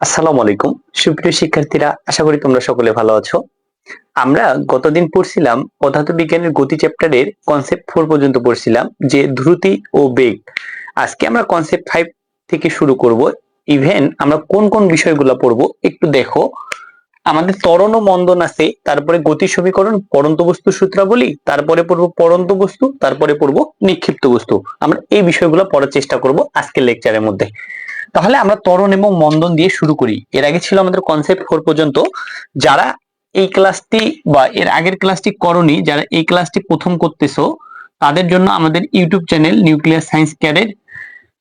আসসালামু আলাইকুম সুপ্রিয় শিক্ষার্থীরা, আশা করি তোমরা সকলে ভালো আছো। আমরা গতদিন পড়ছিলাম পদার্থবিজ্ঞানের গতি চ্যাপ্টারের কনসেপ্ট 4 পর্যন্ত পড়ছিলাম, যে দ্রুতি ও বেগ। আজকে আমরা কনসেপ্ট 5 থেকে শুরু করব। ইভেন আমরা কোন কোন বিষয়গুলো পড়বো একটু দেখো। আমাদের ত্বরণ ও মন্দন আছে, তারপরে গতি সমীকরণ, পড়ন্ত বস্তু সূত্রাবলী, তারপরে পড়বো পড়ন্ত বস্তু, তারপরে পড়বো নিক্ষিপ্ত বস্তু। আমরা এই বিষয়গুলো পড়ার চেষ্টা করব আজকের লেকচারের মধ্যে। তাহলে আমরা ত্বরণ এবং মন্দন দিয়ে শুরু করি। এর আগে ছিল আমাদের কনসেপ্ট 4 পর্যন্ত। যারা এই ক্লাসটি বা এর আগের ক্লাসটি করনি, যারা এই ক্লাসটি প্রথম করতেছো, তাদের জন্য আমাদের YouTube channel nuclear science cadet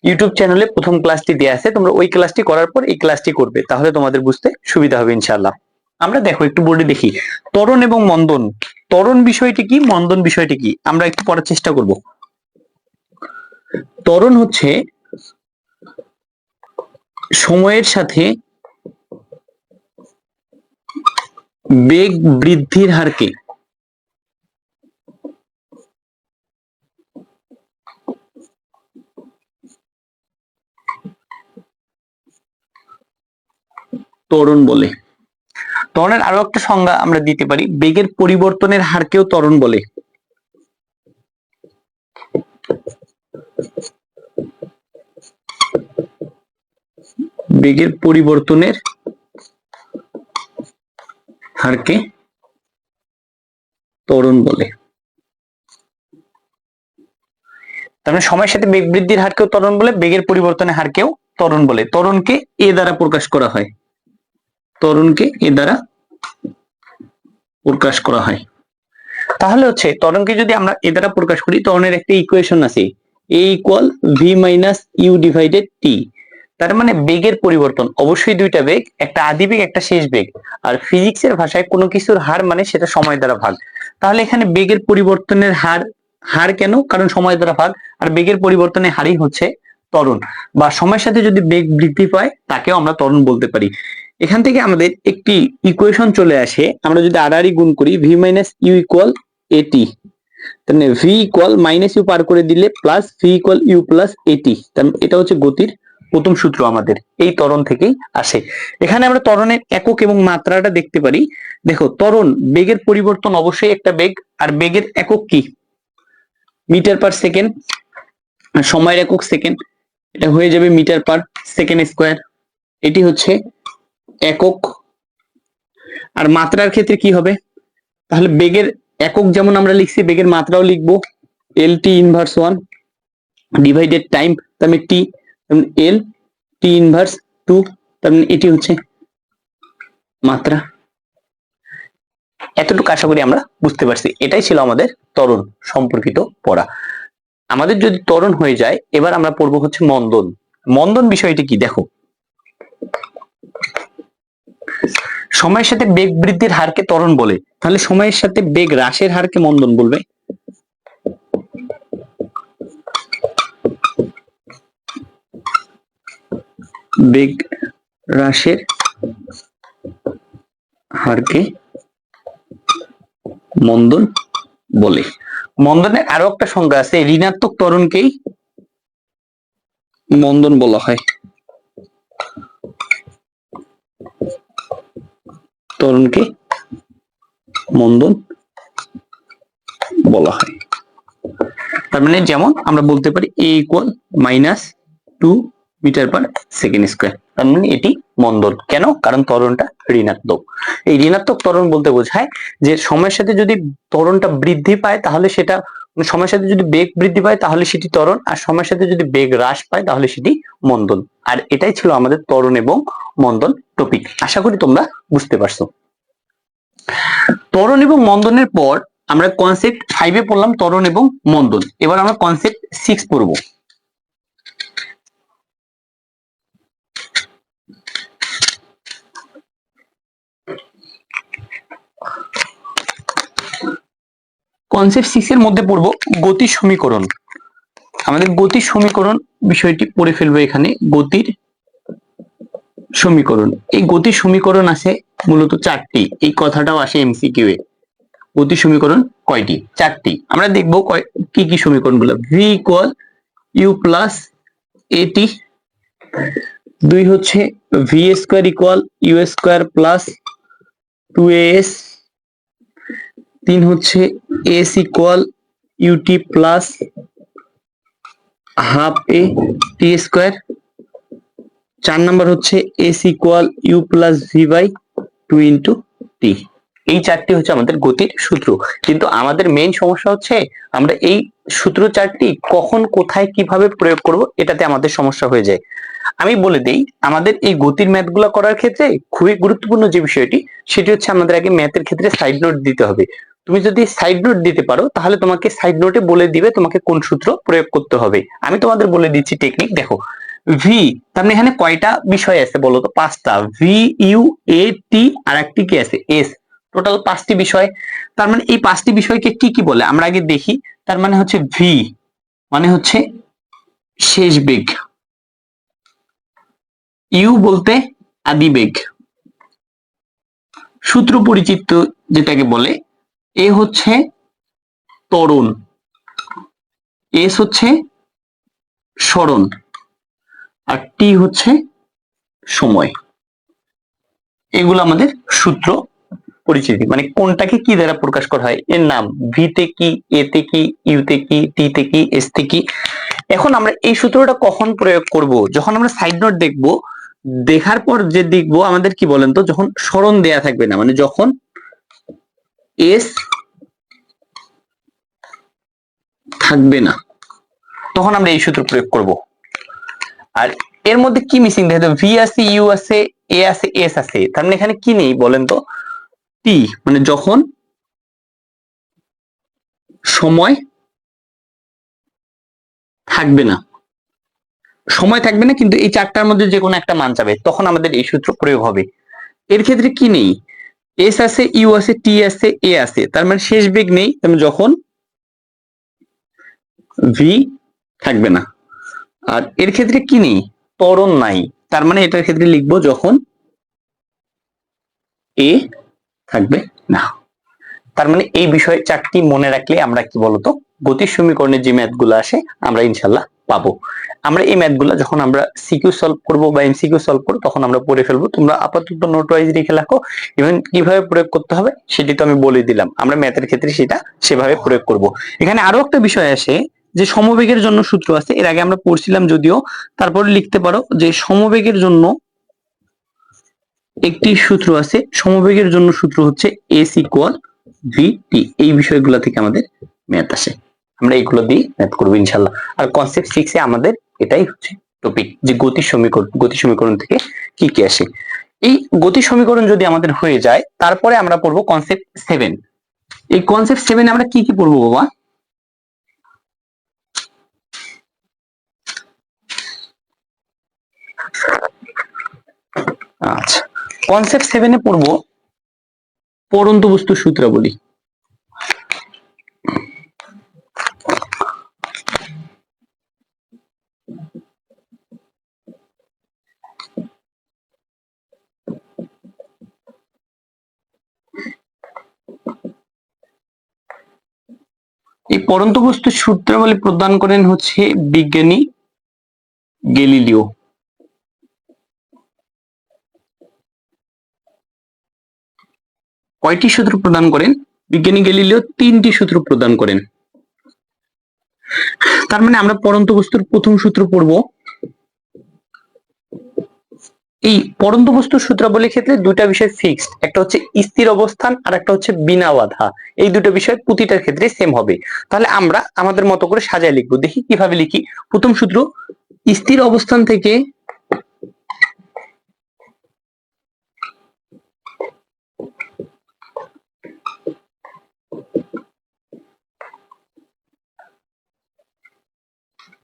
YouTube চ্যানেলে প্রথম ক্লাসটি দেয়া আছে। তোমরা ওই ক্লাসটি করার পর এই ক্লাসটি করবে, তাহলে তোমাদের বুঝতে সুবিধা হবে ইনশাআল্লাহ। আমরা দেখো একটু বোর্ডে দেখি ত্বরণ এবং মন্দন। ত্বরণ বিষয়টি কি, মন্দন বিষয়টি কি, আমরা একটু পড়ার চেষ্টা করব। ত্বরণ হচ্ছে সময়ের সাথে বেগ বৃদ্ধির হারকে ত্বরণ বলে। ত্বরণের আরো একটা সংজ্ঞা আমরা দিতে পারি, বেগের পরিবর্তনের হারকেও ত্বরণ বলে। বেগের পরিবর্তনের হারকে ত্বরণ বলে। তার মানে সময়ের সাথে বেগ বৃদ্ধির হারকেও ত্বরণ বলে, বেগের পরিবর্তনের হারকেও ত্বরণ বলে। ত্বরণকে এ দ্বারা প্রকাশ করা হয়, ত্বরণকে এ দ্বারা প্রকাশ করা হয়। তাহলে হচ্ছে ত্বরণকে যদি আমরা এ দ্বারা প্রকাশ করি, ত্বরণের একটা ইকুয়েশন আছে, a equal v minus u divided t. তার মানে বেগের পরিবর্তন অবশ্যই দুইটা বেগ, একটা আদি বেগ একটা শেষ বেগ। আর ফিজিক্সের ভাষায় কোনো কিছুর হার মানে সেটা সময় দ্বারা ভাগ। তাহলে এখানে বেগের পরিবর্তনের হার, হার কেন, কারণ সময় দ্বারা ভাগ। আর বেগের পরিবর্তনের হারই হচ্ছে ত্বরণ, বা সময়ের সাথে যদি বেগ বৃদ্ধি পায় তাকেও আমরা ত্বরণ বলতে পারি। এখান থেকে আমাদের একটি ইকুয়েশন চলে আসে, আমরা যদি আড়াআড়ি গুণ করি, V minus you equal A T, তাহলে ভি ইকুয়াল মাইনাস ইউ পার করে দিলে plus V equal you plus A T. এটা হচ্ছে গতির প্রথম সূত্র, আমাদের এই ত্বরণ থেকেই আসে। এখানে আমরা ত্বরণের একক এবং মাত্রাটা দেখতে পারি। দেখো ত্বরণ বেগের পরিবর্তন অবশ্যই একটা বেগ, আর বেগের একক কি, মিটার পার সেকেন্ড, সময়ের একক সেকেন্ড, এটা হয়ে যাবে মিটার পার সেকেন্ড স্কোয়ার। এটি হচ্ছে একক। আর মাত্রার ক্ষেত্রে কি হবে, তাহলে বেগের একক যেমন আমরা লিখছি, বেগের মাত্রাও লিখবো, এল টি ইনভার্স 1 ডিভাইডেড টাইম, তার মানে টি, এল টি ইনভার্স 2, তার মানে এটি হচ্ছে মাত্রা। এতটুকু আশা করি আমরা বুঝতে পারছি। এটাই ছিল আমাদের ত্বরণ সম্পর্কিত পড়া। আমাদের যদি ত্বরণ হয়ে যায়, এবার আমরা পড়বো হচ্ছে মন্দন। মন্দন বিষয়টি কি দেখো, সময়ের সাথে বেগ বৃদ্ধির হারকে ত্বরণ বলে, তাহলে সময়ের সাথে বেগ হ্রাসের হারকে মন্দন বলবে। বেগ হ্রাসের হারকে মন্দন বলে। মন্দনের আরো একটা সংজ্ঞা আছে, ঋণাত্মক ত্বরণকেই মন্দন বলা হয়, ত্বরণকে মন্দন বলা হয়। তার মানে যেমন আমরা বলতে পারি a equal minus 2 metre per second square, তার মানে এটি মন্দন। কেন, কারণ ত্বরণটা ঋণাত্মক। এই ঋণাত্মক ত্বরণ বলতে বোঝায় যে সময়ের সাথে যদি ত্বরণটা বৃদ্ধি পায় তাহলে সেটা, সময়ের সাথে যদি বেগ বৃদ্ধি পায় তাহলে সেটি ত্বরণ, আর সময়ের সাথে যদি বেগ হ্রাস পায় তাহলে সেটি মন্দন। আর এটাই ছিল আমাদের ত্বরণ এবং মন্দন টপিক। আশা করি তোমরা বুঝতে পারছো। ত্বরণ এবং মন্দনের পর আমরা কনসেপ্ট 5 পড়লাম ত্বরণ এবং মন্দন। এবার আমরা কনসেপ্ট 6 পড়ব। কনসেপ্ট 6 এর মধ্যে পড়ব গতির সমীকরণ। আমাদের গতির সমীকরণ বিষয়টি পড়ে ফেলবো এখানে। গতির সমীকরণ, এই গতির সমীকরণ আছে মূলত 4টি। এই কথাটাও আসে এমসিকিউ এ। গতির সমীকরণ কয়টি, 4টি। আমরা দেখব কি কি সমীকরণগুলো। ভি ইকুয়াল ইউ প্লাস এটি, 2 হচ্ছে v square equal you square plus 2as। 3 হচ্ছে s equal u t plus half a t square. 4 number হচ্ছে s equal you plus v by 2 into t. এই চারটি হচ্ছে আমাদের গতির সূত্র, কিন্তু আমাদের মেইন সমস্যা হচ্ছে আমরা এই সূত্র চারটি কখন কোথায় কিভাবে প্রয়োগ করব, এটাতে আমাদের সমস্যা হয়ে যায়। আমি বলে দেই, আমাদের এই গতির ম্যাথগুলো করার ক্ষেত্রে খুবই গুরুত্বপূর্ণ যে বিষয়টি, সেটি হচ্ছে আমাদের আগে ম্যাথের ক্ষেত্রে সাইড নোট দিতে হবে। তুমি যদি সাইড নোট দিতে পারো তাহলে তোমাকে সাইড নোটে বলে দিবে তোমাকে কোন সূত্র প্রয়োগ করতে হবে। আমি তোমাদের বলে দিচ্ছি টেকনিক। দেখো, ভি তার মানে এখানে কয়টা বিষয় আছে বলো তো? 5টা। ভি ইউ এ টি আর একটি কি আছে? এস। টোটাল 5টি বিষয়। তার মানে এই 5টি বিষয়কে কি কি বলে আমরা আগে দেখি। তার মানে হচ্ছে ভি মানে হচ্ছে শেষ বেগ, ইউ বলতে আদি বেগ, সূত্র পরিচিত যেটাকে বলে। এ হচ্ছে ত্বরণ, এস হচ্ছে সরণ, আর টি হচ্ছে সময়। এগুলো আমাদের সূত্র পরিচিতি, মানে কোনটাকে কি দ্বারা প্রকাশ করা হয়, এর নাম। ভিতে কি, এতে কি, ইউতে কি, টিতে কি, এসতে কি। এখন আমরা এই সূত্রটা কখন প্রয়োগ করব? যখন আমরা সাইড নোট দেখব, দেখার পর যে দেখবো আমাদের কি বলেন তো, যখন সরণ দেয়া থাকবে না, মানে যখন এস থাকবে না, তখন আমরা এই সূত্র প্রয়োগ করব। আর এর মধ্যে কি মিসিং? দেখো, ভি আছে, ইউ আছে, এ আছে, এস আছে, তার মানে এখানে কি নেই বলেন তো? টি, মানে যখন সময় থাকবে না, সময় থাকবে না কিন্তু এই চারটার মধ্যে যে কোনো একটা মান চাবে, তখন আমাদের এই সূত্র প্রয়োগ হবে। এর ক্ষেত্রে কি নেই? এস আছে, ইউ আছে, টি আছে, এ আছে, তার মানে শেষ বেগ নেই, যখন ভি থাকবে না। আর এর ক্ষেত্রে কি নেই? ত্বরণ নাই, তার মানে এটার ক্ষেত্রে লিখবো যখন এ থাকবে না। তার মানে এই বিষয় চারটি মনে রাখলে আমরা কি বলতো, গতির সমীকরণের যে ম্যাথ গুলো আসে আমরা ইনশাল্লাহ পাবো। আমরা এই ম্যাথ গুলা যখন আমরা সিকিউ সলভ করবো বা এমসিকিউ সলভ করবো তখন আমরা পড়ে ফেলবো। তোমরা আপাতত নোট ওয়াইজ লিখে রাখো, এবং কিভাবে প্রয়োগ করতে হবে সেটি তো আমি বলে দিলাম। আমরা ম্যাথের ক্ষেত্রে সেটা সেভাবে প্রয়োগ করব। এখানে আরো একটা বিষয় আসে যে সমবেগের জন্য সূত্র আছে, এর আগে আমরা পড়ছিলাম যদিও, তারপরে লিখতে পারো যে সমবেগের জন্য একটি সূত্র আছে। সমবেগের জন্য সূত্র হচ্ছে এস ইকুয়াল ভিটি। এই বিষয়গুলো থেকে আমাদের ম্যাথ আসে, আমরা এগুলো দিয়ে ম্যাথ করবো ইনশাল্লাহ। আর কনসেপ্ট 6 এ আমাদের এটাই হচ্ছে টপিক, যে গতি সমীকরণ, গতি সমীকরণ থেকে কি কি আসে। এই গতি সমীকরণ যদি আমাদের হয়ে যায়, তারপরে আমরা পড়বো কনসেপ্ট 7। এই কনসেপ্ট 7 আমরা কি কি পড়বো বাবা? আচ্ছা, কনসেপ্ট 7 এ পড়বো পরন্ত বস্তু সূত্রাবলী। এই পরন্ত বস্তু সূত্রাবলী প্রদান করেন হচ্ছে বিজ্ঞানী গ্যালিলিও। কয়টি সূত্র প্রদান করেন? বিজ্ঞানী গ্যালিলিও 3টি সূত্র প্রদান করেন। তার মানে আমরা পরন্ত বস্তুর প্রথম সূত্র পড়ব। এই পরন্ত বস্তুর সূত্রাবলীর ক্ষেত্রে দুইটা বিষয় ফিক্সড, একটা হচ্ছে স্থির অবস্থান আর একটা হচ্ছে বিনা বাধা। এই দুটো বিষয় প্রতিটার ক্ষেত্রে সেম হবে। তাহলে আমরা আমাদের মতো করে সাজায় লিখবো, দেখি কিভাবে লিখি। প্রথম সূত্র, স্থির অবস্থান থেকে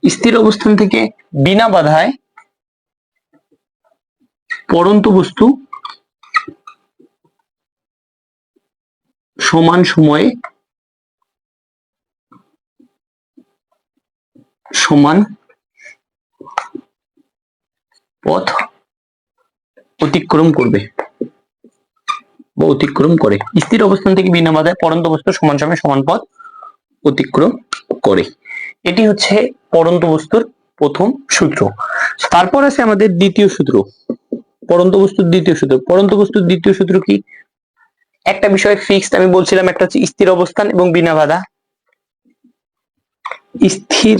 স্থির অবস্থান থেকে বিনা বাধায় পরন্ত বস্তু সমান সময়ে সমান পথ অতিক্রম করবে বা অতিক্রম করে। স্থির অবস্থান থেকে বিনা বাধায় পরন্ত বস্তু সমান সময়ে সমান পথ অতিক্রম করে। এটি হচ্ছে পরন্ত বস্তুর প্রথম সূত্র। তারপর আছে আমাদের দ্বিতীয় সূত্র, পরন্ত বস্তুর দ্বিতীয় সূত্র। পরন্ত বস্তুর দ্বিতীয় সূত্র কি? একটা বিষয় ফিক্সড আমি বলছিলাম, একটা হচ্ছে স্থির অবস্থান এবং বিনা বাধা। স্থির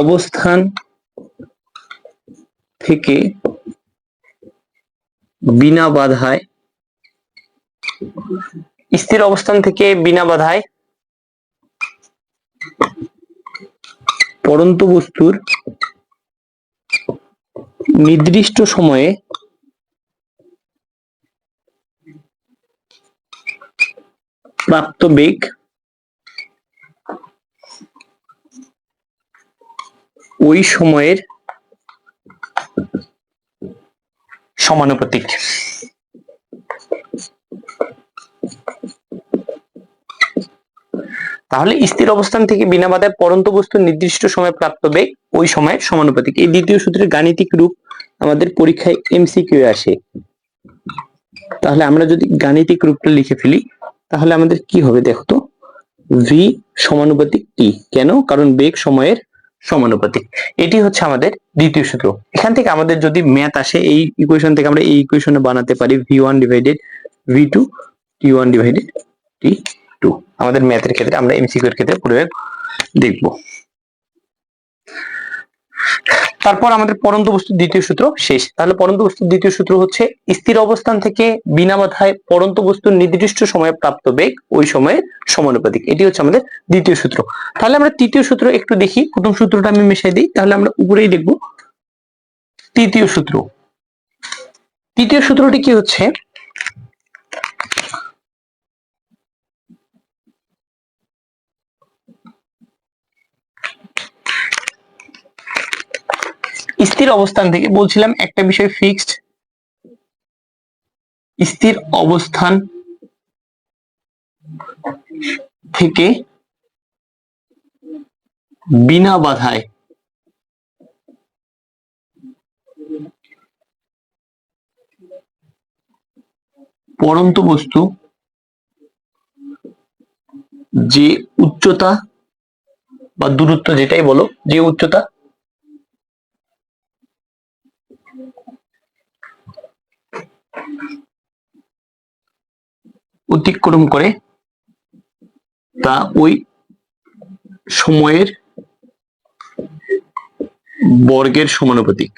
অবস্থান থেকে বিনা বাধায়, স্থির অবস্থান থেকে বিনা বাধায় পরন্ত বস্তুর নির্দিষ্ট সময়ে প্রাপ্ত বেগ ওই সময়ের সমানুপাতিক। তাহলে স্থির অবস্থান থেকে বিনা বাধায় পরন্ত বস্তুর নির্দিষ্ট সময়ে প্রাপ্ত বেগ ওই সময়ের সমানুপাতিক। এই দ্বিতীয় সূত্রের গাণিতিক রূপ আমাদের পরীক্ষায় এমসিকিউ আসে। তাহলে আমরা যদি গাণিতিক রূপটা লিখে ফেলি তাহলে আমাদের কি হবে দেখো তো, ভি সমানুপাতিক টি। কেন? কারণ বেগ সময়ের সমানুপাতিক। এটি হচ্ছে আমাদের দ্বিতীয় সূত্র। এখান থেকে আমাদের যদি ম্যাথ আসে, এই ইকুয়েশন থেকে আমরা এই ইকুয়েশনে বানাতে পারি v1 divided v2 t1 divided t2। আমাদের ম্যাথের ক্ষেত্রে, আমরা এমসিকিউ এর ক্ষেত্রে প্রয়োগ দেখব। তারপর আমাদের পরন্ত বস্তুর দ্বিতীয় সূত্র শেষ। তাহলে পরন্ত বস্তুর দ্বিতীয় সূত্র হচ্ছে স্থির অবস্থান থেকে বিনা বাধায় পরন্ত বস্তুর নির্দিষ্ট সময়ে প্রাপ্ত বেগ ওই সময়ের সমানুপাতিক। এটি হচ্ছে আমাদের দ্বিতীয় সূত্র। তাহলে আমরা তৃতীয় সূত্র একটু দেখি। প্রথম সূত্রটা আমি মিশাই দিই, তাহলে আমরা উপরেই দেখব তৃতীয় সূত্র। তৃতীয় সূত্রটি কি হচ্ছে, স্থির অবস্থান থেকে বলছিলাম একটা বিষয় ফিক্সড, স্থির অবস্থান থেকে বিনা বাধায় পরন্ত বস্তু যে উচ্চতা বা দূরত্ব, যেটাই বলো, যে উচ্চতা অতিক্রম করে তা ওই সময়ের বর্গের সমানুপাতিক।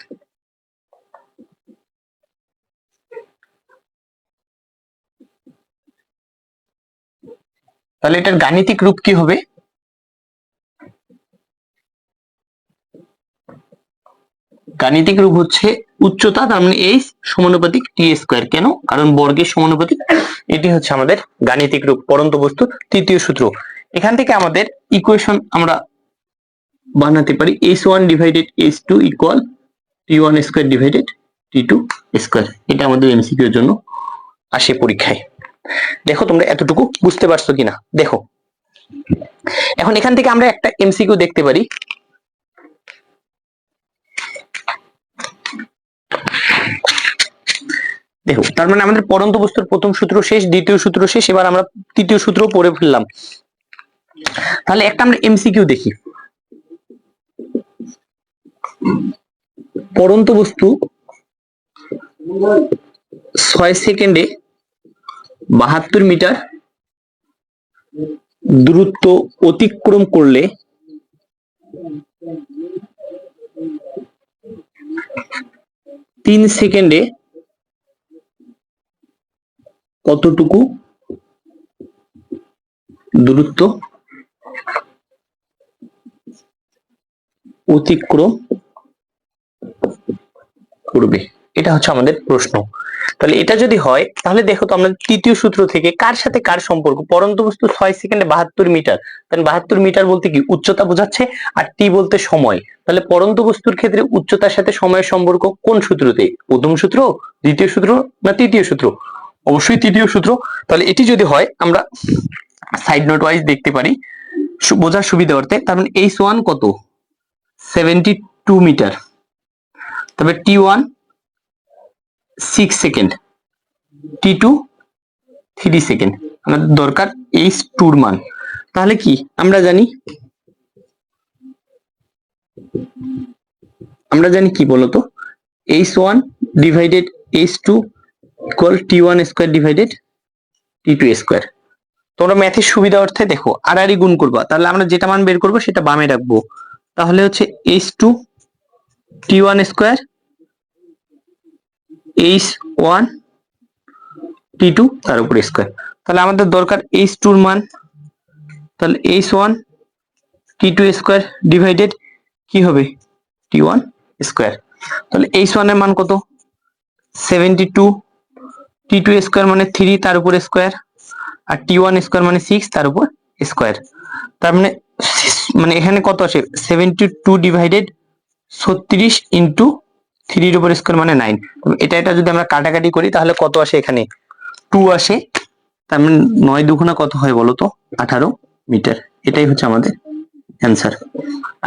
তাহলে এটার গাণিতিক রূপ কি হবে? গাণিতিক রূপ হচ্ছে উচ্চতা তার মানে এইচ সমানুপাতিক টি স্কয়ার। কেন? কারণ বর্গের সমানুপাতিক। এটি হচ্ছে আমাদের গাণিতিক রূপ পরন্ত বস্তুর তৃতীয় সূত্র। এখান থেকে আমাদের ইকুয়েশন আমরা বানাতে পারি h1 divided h2 equal t1 square divided t2 square. এটা আমাদের এমসিকিউ এর জন্য আসে পরীক্ষায়। দেখো তোমরা এতটুকু বুঝতে পারছো কিনা দেখো। এখন এখান থেকে আমরা একটা এমসিকিউ দেখতে পারি। দেখো, তার মানে আমাদের পরন্ত বস্তুর প্রথম সূত্র শেষ, দ্বিতীয় সূত্র শেষ, এবার আমরা তৃতীয় সূত্র পড়ে ফেললাম। তাহলে একটা আমরা এমসিকিউ দেখি। পরন্ত বস্তু 6 সেকেন্ডে 72 মিটার দূরত্ব অতিক্রম করলে তিন সেকেন্ডে কতটুকু দূরত্ব অতিক্রম করবে? এটা হচ্ছে আমাদের প্রশ্ন। তাহলে এটা যদি হয় তাহলে দেখো তো আমরা তৃতীয় সূত্র থেকে কার সাথে কার সম্পর্ক, পরন্ত বস্তু 6 সেকেন্ডে 72 মিটার, তাহলে 72 মিটার বলতে কি উচ্চতা বোঝাচ্ছে, আর টি বলতে সময়। তাহলে পরন্ত বস্তুর ক্ষেত্রে উচ্চতার সাথে সময়ের সম্পর্ক কোন সূত্রতে? প্রথম সূত্র, দ্বিতীয় সূত্র না তৃতীয় সূত্র? অবশ্যই তৃতীয় সূত্র। তাহলে এটি যদি হয় আমরা সাইড নোট ওয়াইজ দেখতে পারি বোঝার সুবিধা অর্থে। তার মানে h1 কত? 72 মিটার। তবে t1 6 সেকেন্ড, t2 3 সেকেন্ড। আমাদের দরকার h2 এর মান। তাহলে কি আমরা জানি আমরা জানি কি বলতো, h1 divided h2 equal t1 square divided t2 square. তোমরা ম্যাথের সুবিধা অর্থে দেখো আর গুণ করবা, তাহলে আমরা যেটা মান বের করবো সেটা বামে রাখবো। তাহলে হচ্ছে h2 t1 square h1 t2 তার উপর স্কয়ার। তাহলে আমাদের দরকার h2 এর মান, তাহলে h1 t2 স্কয়ার ডিভাইডেড কি হবে t1 স্কয়ার। তাহলে h1 এর মান কত 72, t2 স্কয়ার মানে 3 তার উপর স্কয়ার, আর t1 স্কয়ার মানে 6 তার উপর স্কয়ার। তার মানে মানে এখানে কত আসে 72 ডিভাইডেড 36 ইনটু 3 এর উপর স্কয়ার মানে 9। এটা যদি আমরা কাটাকাটি করি তাহলে কত আসে, এখানে 2 আসে। তার মানে 9 দুগুণা কত হয় বলো তো 18 মিটার। এটাই হচ্ছে আমাদের অ্যান্সার।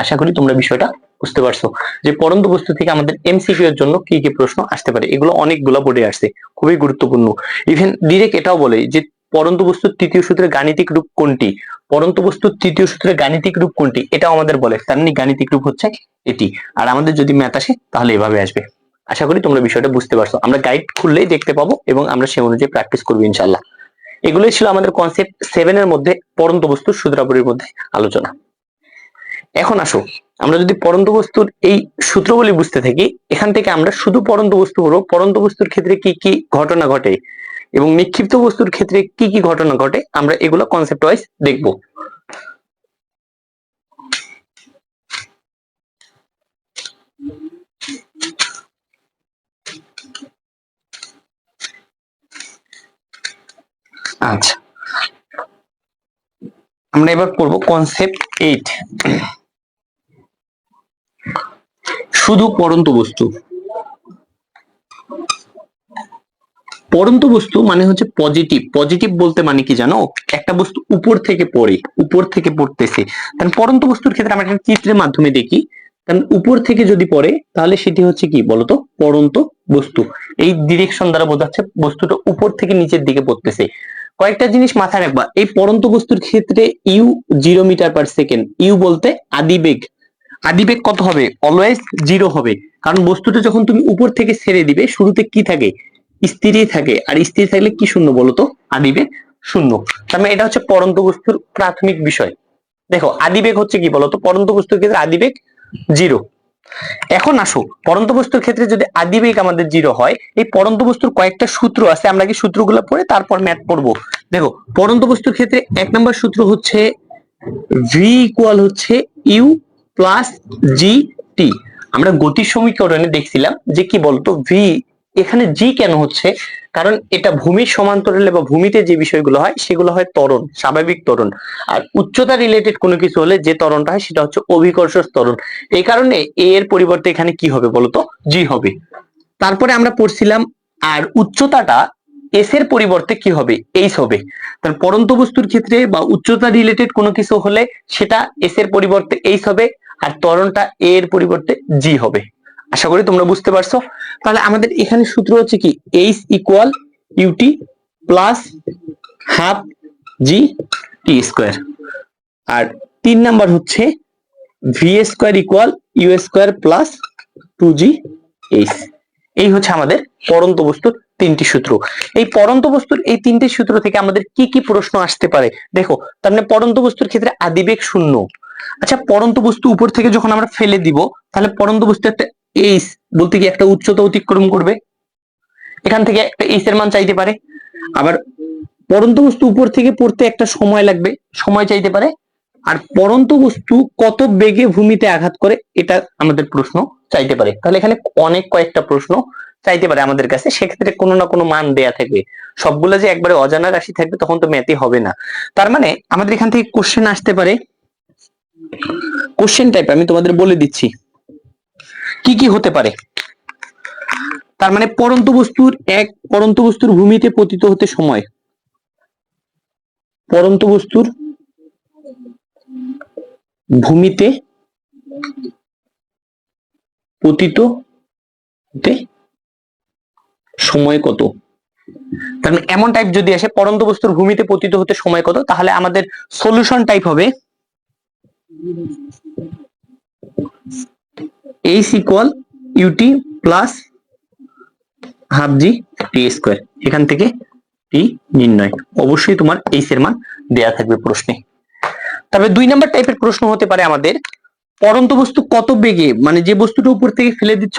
আশা করি তোমরা বিষয়টা বুঝতে পারছো যে পরন্ত বস্তু থেকে আমাদের এমসিকিউ এর জন্য কি কি প্রশ্ন আসতে পারে। এগুলো অনেকগুলো বোর্ডে আসছে, খুবই গুরুত্বপূর্ণ। ইভেন ডিরেক্ট এটাও বলে যে পরন্ত বস্তুর তৃতীয় সূত্রের গাণিতিক রূপ কোনটি, পরন্ত বস্তুর তৃতীয় সূত্রের গাণিতিক রূপ কোনটি, এটাও আমাদের বলে। তার মানে গাণিতিক রূপ হচ্ছে এটি। আর আমাদের যদি ম্যাথ আসে তাহলে এভাবে আসবে। আশা করি তোমরা বিষয়টা বুঝতে পারছো। আমরা গাইড খুললেই দেখতে পাবো এবং আমরা সেই অনুযায়ী প্র্যাকটিস করবো ইনশাল্লাহ। এগুলোই ছিল আমাদের কনসেপ্ট 7 এর মধ্যে পরন্ত বস্তুর সূত্রাবলীর মধ্যে আলোচনা। এখন আসো আমরা যদি পরন্ত বস্তুর এই সূত্রগুলি বুঝতে থাকি, এখান থেকে আমরা শুধু পরন্ত বস্তু হলো পরন্ত বস্তুর ক্ষেত্রে কি কি ঘটনা ঘটে এবং নিক্ষিপ্ত বস্তুর ক্ষেত্রে কি কি ঘটনা ঘটে, আমরা এগুলো কনসেপ্ট ওয়াইজ দেখবো। আচ্ছা, আমরা এবার পড়বো কনসেপ্ট 8, শুধু পরন্ত বস্তু। পরন্ত বস্তু মানে হচ্ছে পজিটিভ। পজিটিভ বলতে মানে কি জানো, একটা বস্তু উপর থেকে পড়ে, উপর থেকে পড়তেছে। কারণ পরন্ত বস্তুর ক্ষেত্রে আমরা একটা চিত্রের মাধ্যমে দেখি, কারণ উপর থেকে যদি পড়ে তাহলে সেটি হচ্ছে কি বলতো পরন্ত বস্তু। এই ডিরেকশন দ্বারা বোঝাচ্ছে বস্তুটা উপর থেকে নিচের দিকে পড়তেছে। কয়েকটা জিনিস মাথায় রাখবা, এই পরন্ত বস্তুর ক্ষেত্রে U 0 metre per second. U বলতে আদিবেগ। আদিবেগ কত হবে, অলওয়েজ 0 হবে। কারণ বস্তুটা যখন তুমি উপর থেকে ছেড়ে দিবে শুরুতে কি থাকে, স্থিরই থাকে। আর স্থির থাকলে কি শূন্য বলতো, আদিবেগ শূন্য। তার মানে এটা হচ্ছে পরন্ত বস্তুর প্রাথমিক বিষয়। দেখো আদিবেগ হচ্ছে কি বলতো, পরন্ত বস্তুর ক্ষেত্রে আদিবেগ 0। এখন আসো পরন্ত বস্তুর ক্ষেত্রে যদি আদিবেগ আমাদের 0 হয়, এই পরন্ত বস্তুর কয়েকটা সূত্র আছে, আমরা কি সূত্রগুলো পড়ে তারপর ম্যাথ পড়বো। দেখো পরন্ত বস্তুর ক্ষেত্রে 1 নম্বর সূত্র হচ্ছে ভি ইকুয়াল হচ্ছে ইউ প্লাস জি টি। আমরা গতির সমীকরণে দেখছিলাম যে কি বলতো ভি, এখানে জি কেন হচ্ছে, কারণ এটা ভূমির সমান্তরালে বা ভূমিতে যে বিষয়গুলো হয় সেগুলো হয় ত্বরণ, স্বাভাবিক ত্বরণ। আর উচ্চতা রিলেটেড কোনো কিছু হলে যে ত্বরণটা হয় সেটা হচ্ছে অভিকর্ষ ত্বরণ। এই কারণে এ এর পরিবর্তে এখানে কি হবে বলতো, জি হবে। তারপরে আমরা পড়ছিলাম আর উচ্চতাটা এস এর পরিবর্তে কি হবে, এইচ হবে। তার পরন্ত বস্তুর ক্ষেত্রে বা উচ্চতা রিলেটেড কোনো কিছু হলে সেটা এস এর পরিবর্তে এইচ হবে, আর ত্বরণটা এ এর পরিবর্তে জি হবে। আশা করি তোমরা বুঝতে পারছো। তাহলে আমাদের এখানে সূত্র হচ্ছে কি h equal u t plus half g t square. আর 3 নাম্বার হচ্ছে v square equal you square plus 2জি এইচ। এই হচ্ছে আমাদের পরন্ত বস্তুর 3টি সূত্র। এই পরন্ত বস্তুর এই 3টি সূত্র থেকে আমাদের কি কি প্রশ্ন আসতে পারে দেখো। তার মানে পরন্ত বস্তুর ক্ষেত্রে আদিবেগ 0। আচ্ছা পরন্ত বস্তু উপর থেকে যখন আমরা ফেলে দিব তাহলে পরন্ত বস্তু একটা এইচ বলতে কি একটা উচ্চতা অতিক্রম করবে, এখান থেকে একটা এইচ এর মান চাইতে পারে। আবার পরন্ত বস্তু উপর থেকে পড়তে একটা সময় লাগবে, সময় চাইতে পারে। আর পরন্ত বস্তু কত বেগে ভূমিতে আঘাত করে এটা আমাদের প্রশ্ন চাইতে পারে। তাহলে এখানে অনেক কয়েকটা প্রশ্ন চাইতে পারে আমাদের কাছে, সেক্ষেত্রে কোনো না কোনো মান দেয়া থাকবে। সবগুলো যে একবারে অজানা রাশি থাকবে তখন তো ম্যাথই হবে না। তার মানে আমাদের এখান থেকে কোশ্চেন আসতে পারে। কোশ্চেন টাইপ আমি তোমাদের বলে দিচ্ছি কি কি হতে পারে। তার মানে পরন্ত বস্তুর ভূমিতে পতিত হতে সময়, পরন্ত বস্তুর ভূমিতে পতিত হতে সময় কত। কারণ এমন টাইপ যদি আসে পরন্ত বস্তুর ভূমিতে পতিত হতে সময় কত, তাহলে আমাদের সলিউশন টাইপ হবে h equal u t plus half g t square, এখান থেকে টি নির্ণয়। অবশ্যই তোমার এইচ এর মান দেয়া থাকবে প্রশ্নে। তবে 2 নাম্বার টাইপের প্রশ্ন হতে পারে আমাদের, পড়ন্ত বস্তু কত বেগে, মানে যে বস্তুটা উপর থেকে ফেলে দিচ্ছ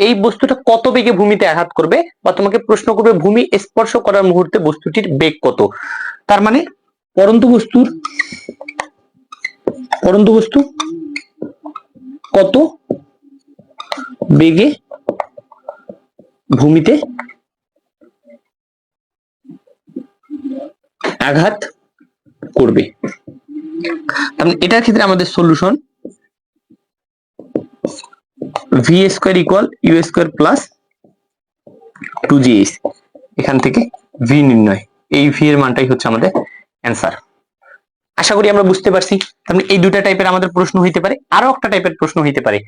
এই বস্তুটা কত বেগে ভূমিতে আঘাত করবে, বা তোমাকে প্রশ্ন করবে ভূমি স্পর্শ করার মুহূর্তে বস্তুটির বেগ কত। তার মানে পড়ন্ত বস্তু কত বেগে ভূমিতে আঘাত করবে। এটার ক্ষেত্রে আমাদের solution V square equal you square plus 2gh, এখান থেকে ভি নির্ণয়, এই ভি এর মানটাই হচ্ছে আমাদের অ্যান্সার। আশা করি আমরা বুঝতে পারছি। তাহলে এই দুটা টাইপের আমাদের প্রশ্ন হইতে পারে। আরো একটা টাইপের প্রশ্ন হইতে পারে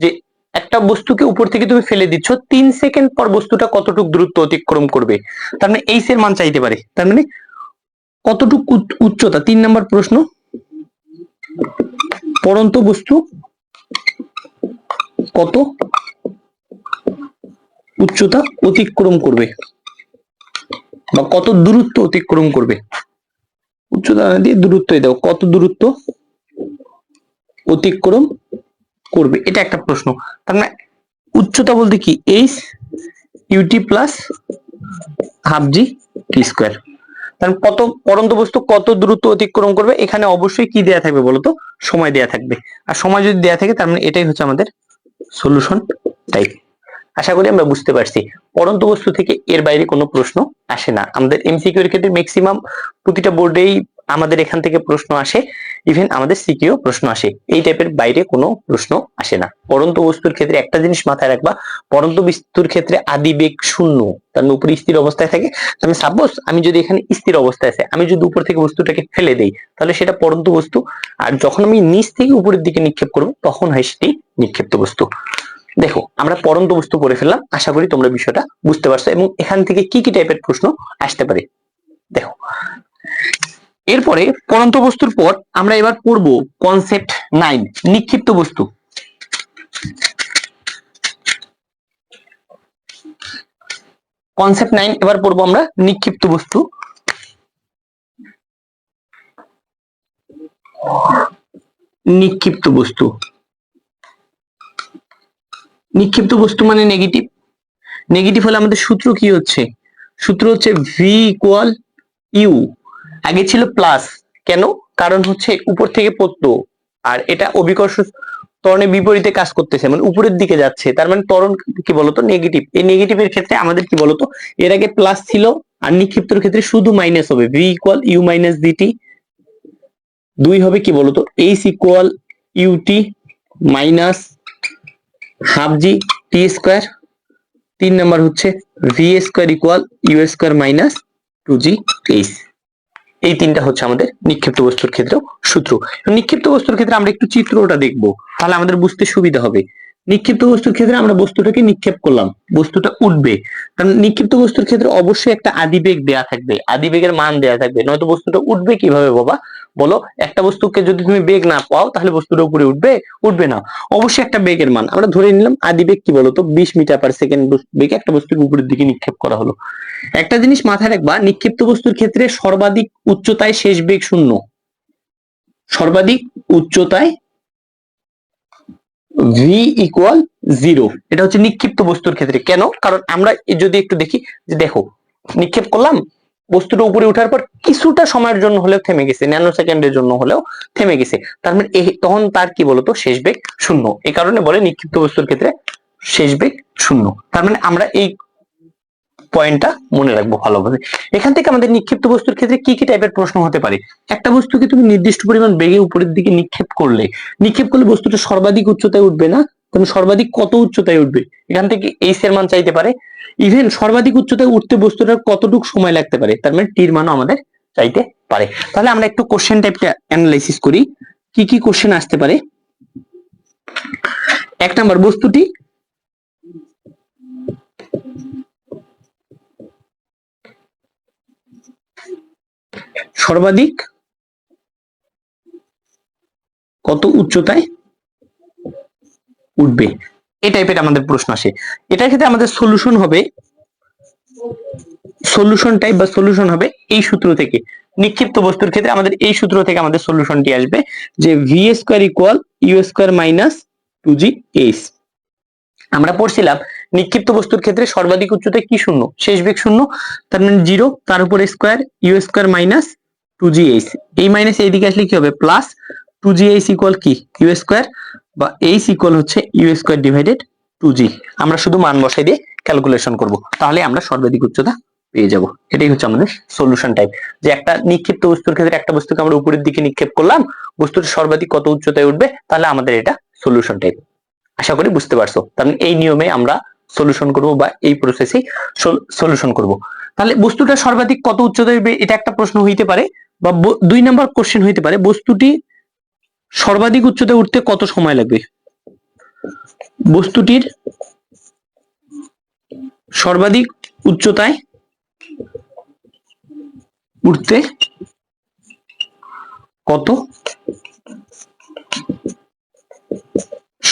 যে একটা বস্তুকে উপর থেকে তুমি ফেলে দিচ্ছ, 3 সেকেন্ড পর বস্তুটা কতটুকু দূরত্ব অতিক্রম করবে, তার মানে এইচ এর মান চাইতে পারে। তার মানে কতটুকু উচ্চতা, 3 নাম্বার প্রশ্ন, পড়ন্ত বস্তু কত উচ্চতা অতিক্রম করবে বা কত দূরত্ব অতিক্রম করবে, উচ্চতা দিয়ে দূরত্বই দাও, কত দূরত্ব অতিক্রম করবে, এটা একটা প্রশ্ন। তার মানে উচ্চতা বলতে কি H UT plus half g t square. তাহলে কত পড়ন্ত বস্তু কত দূরত্ব অতিক্রম করবে, এখানে অবশ্যই কি দেয়া থাকবে বলতো, সময় দেয়া থাকবে। আর সময় যদি দেয়া থাকে তার মানে এটাই হচ্ছে আমাদের সলিউশন টাইপ। আশা করি আমরা বুঝতে পারছি। পড়ন্ত বস্তু থেকে এর বাইরে কোনো প্রশ্ন আসে না আমাদের এমসিকিউ এর ক্ষেত্রে। ম্যাক্সিমাম প্রতিটা বোর্ডেই আমাদের এখান থেকে প্রশ্ন আসে, ইভেন আমাদের সিকিউ প্রশ্ন আসে, এই টাইপের বাইরে কোনো প্রশ্ন আসে না। পড়ন্ত বস্তুর ক্ষেত্রে একটা জিনিস মাথায় রাখবা, পড়ন্ত বস্তুর ক্ষেত্রে আদি বেগ শূন্য, তার মানে উপরে স্থির অবস্থায় থাকে। তাহলে সাপোজ আমি যদি এখানে স্থির অবস্থায় আছে, আমি যদি উপর থেকে বস্তুটাকে ফেলে দেই তাহলে সেটা পড়ন্ত বস্তু, আর যখন আমি নিচ থেকে উপরের দিকে নিক্ষেপ করব তখন হয় সেটি নিক্ষিপ্ত বস্তু। দেখো আমরা পড়ন্ত বস্তু করে ফেললাম, আশা করি তোমরা বিষয়টা বুঝতে পারছো এবং এখান থেকে কি কি টাইপের প্রশ্ন আসতে পারে। দেখো এরপরে পড়ন্ত বস্তুর পর আমরা এবার পড়ব কনসেপ্ট 9, নিক্ষিপ্ত বস্তু। কনসেপ্ট 9 এবার পড়বো আমরা নিক্ষিপ্ত বস্তু। নিক্ষিপ্ত বস্তু, নিক্ষিপ্ত বস্তু মানে নেগেটিভ। নেগেটিভ হলে আমাদের সূত্র কি হচ্ছে, সূত্র হচ্ছে ভি ইকুয়াল ইউ, আগে ছিল প্লাস, কেন, কারণ হচ্ছে উপর থেকে পড়তো আর এটা অভিকর্ষ ত্বরণের বিপরীতে কাজ করতেছে, মানে উপরের দিকে যাচ্ছে, তার মানে ত্বরণ কি বলতো নেগেটিভ। এই নেগেটিভের ক্ষেত্রে আমাদের কি বলতো, এর আগে প্লাস ছিল আর নিক্ষিপ্তর ক্ষেত্রে শুধু মাইনাস হবে, v equal you minus d t. 2 হবে কি বলতো h equal u t minus half g t square. 3 number হচ্ছে v square equal you square minus 2জি এইচ। এই তিনটা হচ্ছে আমাদের নিক্ষিপ্ত বস্তুর ক্ষেত্রেও সূত্র। নিক্ষিপ্ত বস্তুর ক্ষেত্রে আমরা একটু চিত্রটা দেখবো, তাহলে আমাদের বুঝতে সুবিধা হবে। নিক্ষিপ্ত বস্তুর ক্ষেত্রে আমরা বস্তুটাকে নিক্ষেপ করলাম, বস্তুটা উঠবে, কারণ নিক্ষিপ্ত বস্তুর ক্ষেত্রে অবশ্যই একটা আদিবেগ দেয়া থাকবে, আদিবেগের মান দেয়া থাকবে, নয়তো বস্তুটা উঠবে কিভাবে বাবা বলো। একটা বস্তুকে যদি তুমি বেগ না পাও তাহলে বস্তুটা উপরে উঠবে, উঠবে না। অবশ্যই একটা বেগের মান আমরা ধরে নিলাম, আদিবেগ কি বলতো 20 মিটার পার সেকেন্ড বেগে একটা বস্তুকে উপরের দিকে নিক্ষেপ করা হলো। একটা জিনিস মাথায় রাখবা, নিক্ষিপ্ত বস্তুর ক্ষেত্রে সর্বাধিক উচ্চতায় শেষ বেগ শূন্য, সর্বাধিক উচ্চতায় ভি ইকুয়াল 0, এটা হচ্ছে নিক্ষিপ্ত বস্তুর ক্ষেত্রে। কেন, কারণ আমরা যদি একটু দেখি যে দেখো নিক্ষেপ করলাম, বস্তুটা উপরে ওঠার পর কিছুটা সময়ের জন্য হলেও থেমে গেছে, ন্যানো সেকেন্ডের জন্য হলেও থেমে গেছে, তার মানে তখন তার কি বলতো শেষ বেগ শূন্য। এই কারণে বলে নিক্ষিপ্ত বস্তুর ক্ষেত্রে শেষ বেগ শূন্য। তার মানে আমরা এই পয়েন্টটা মনে রাখবো ভালোভাবে। এখান থেকে আমাদের নিক্ষিপ্ত বস্তুর ক্ষেত্রে কি কি টাইপের প্রশ্ন হতে পারে। একটা বস্তুকে তুমি নির্দিষ্ট পরিমাণ বেগে উপরের দিকে নিক্ষেপ করলে বস্তুটা সর্বাধিক উচ্চতায় উঠবে না, তুমি সর্বাধিক কত উচ্চতায় উঠবে, এখান থেকে এইচ এর মান চাইতে পারে। ইভেন সর্বাধিক উচ্চতায় উঠতে বস্তুটার কতটুকু সময় লাগতে পারে, তার মানে টির মানও আমাদের চাইতে পারে। তাহলে আমরা একটু কোশ্চেন টাইপটা অ্যানালাইসিস করি, কি কি কোশ্চেন আসতে পারে। 1 নাম্বার, বস্তুটি সর্বাধিক কত উচ্চতায় উঠবে, এই টাইপের আমাদের প্রশ্ন আসে। এটার ক্ষেত্রে আমাদের সলিউশন হবে, সলিউশন টাইপ বা সলিউশন হবে এই সূত্র থেকে। নিক্ষিপ্ত বস্তুর ক্ষেত্রে আমাদের এই সূত্র থেকে আমাদের সলিউশনটি আসবে যে V square equal you square minus 2gh। আমরা পড়ছিলাম নিক্ষিপ্ত বস্তুর ক্ষেত্রে সর্বাধিক উচ্চতায় কি শূন্য, শেষ বেগ শূন্য, তার মানে 0, তার উপরে square you square minus 2gh। এই মাইনাস এইদিকে আসলে কি হবে, প্লাস 2gh ইকুয়াল কি ইউ স্কয়ার, বা h ইকুয়াল হচ্ছে ইউ স্কয়ার ডিভাইডেড 2g। আমরা শুধু মান বসাই দিয়ে ক্যালকুলেশন করব, তাহলে আমরা সর্বাধিক উচ্চতা পেয়ে যাব। এটাই হচ্ছে আমাদের সলিউশন টাইপ, যে একটা নিক্ষিপ্ত বস্তুর ক্ষেত্রে একটা বস্তুকে আমরা উপরের দিকে নিক্ষেপ করলাম, বস্তুর সর্বাধিক কত উচ্চতায় উঠবে, তাহলে আমাদের এটা সলিউশন টাইপ। আশা করি বুঝতে পারছো। তাহলে এই নিয়মে আমরা সলিউশন করব বা এই প্রসেসে সলিউশন করব। তাহলে বস্তুটা সর্বাধিক কত উচ্চতায় উঠবে এটা একটা প্রশ্ন হইতে পারে, বা 2 নাম্বার কোশ্চেন হইতে পারে, বস্তুটি সর্বাধিক উচ্চতায় উঠতে কত সময় লাগবে, বস্তুটির সর্বাধিক উচ্চতায় উঠতে কত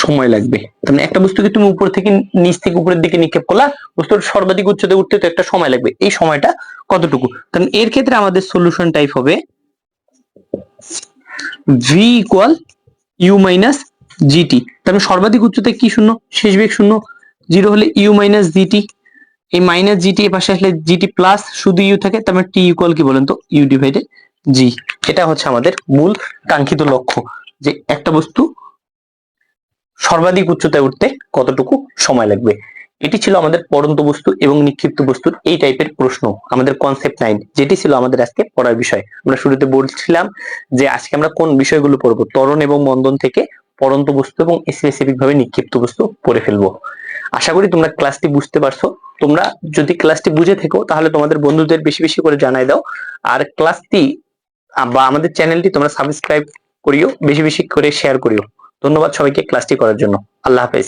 সময় লাগবে। তাহলে একটা বস্তুকে তুমি উপর থেকে নিচ থেকে উপরের দিকে নিক্ষেপ করলা, বস্তুর সর্বাধিক উচ্চতায় উঠতে তো একটা সময় লাগবে, এই সময়টা কতটুকু। তাহলে এর ক্ষেত্রে আমাদের সলিউশন টাইপ হবে v equal you minus G T. তাহলে সর্বাধিক উচ্চতায় কি শূন্য, শেষ বেগ শূন্য, 0 হলে ইউ মাইনাস জিটি, এই মাইনাস জিটি এর পাশে আসলে জিটি প্লাস শুধু ইউ থাকে, তার মানে টি ইকুয়াল কি বলেন তো, ইউ ডিভাইডেড জি। এটা হচ্ছে আমাদের মূল কাঙ্ক্ষিত লক্ষ্য, যে একটা বস্তু সর্বাধিক উচ্চতায় উঠতে কতটুকু সময় লাগবে। এটি ছিল আমাদের পড়ন্ত বস্তু এবং নিক্ষিপ্ত বস্তুর এই টাইপের প্রশ্ন, আমাদের কনসেপ্ট 9, যেটি ছিল আমাদের আজকে পড়ার বিষয়। আমরা শুরুতে বলছিলাম যে আজকে আমরা কোন বিষয়গুলো পড়বো, ত্বরণ এবং মন্দন থেকে পড়ন্ত বস্তু এবং স্পেসিফিক ভাবে নিক্ষিপ্ত বস্তু পড়ে ফেলবো। আশা করি তোমরা ক্লাসটি বুঝতে পারছো। তোমরা যদি ক্লাসটি বুঝে থেকো তাহলে তোমাদের বন্ধুদের বেশি বেশি করে জানাই দাও, আর ক্লাসটি বা আমাদের চ্যানেলটি তোমরা সাবস্ক্রাইব করিও, বেশি বেশি করে শেয়ার করিও। ধন্যবাদ সবাইকে ক্লাসটি করার জন্য। আল্লাহ হাফেজ।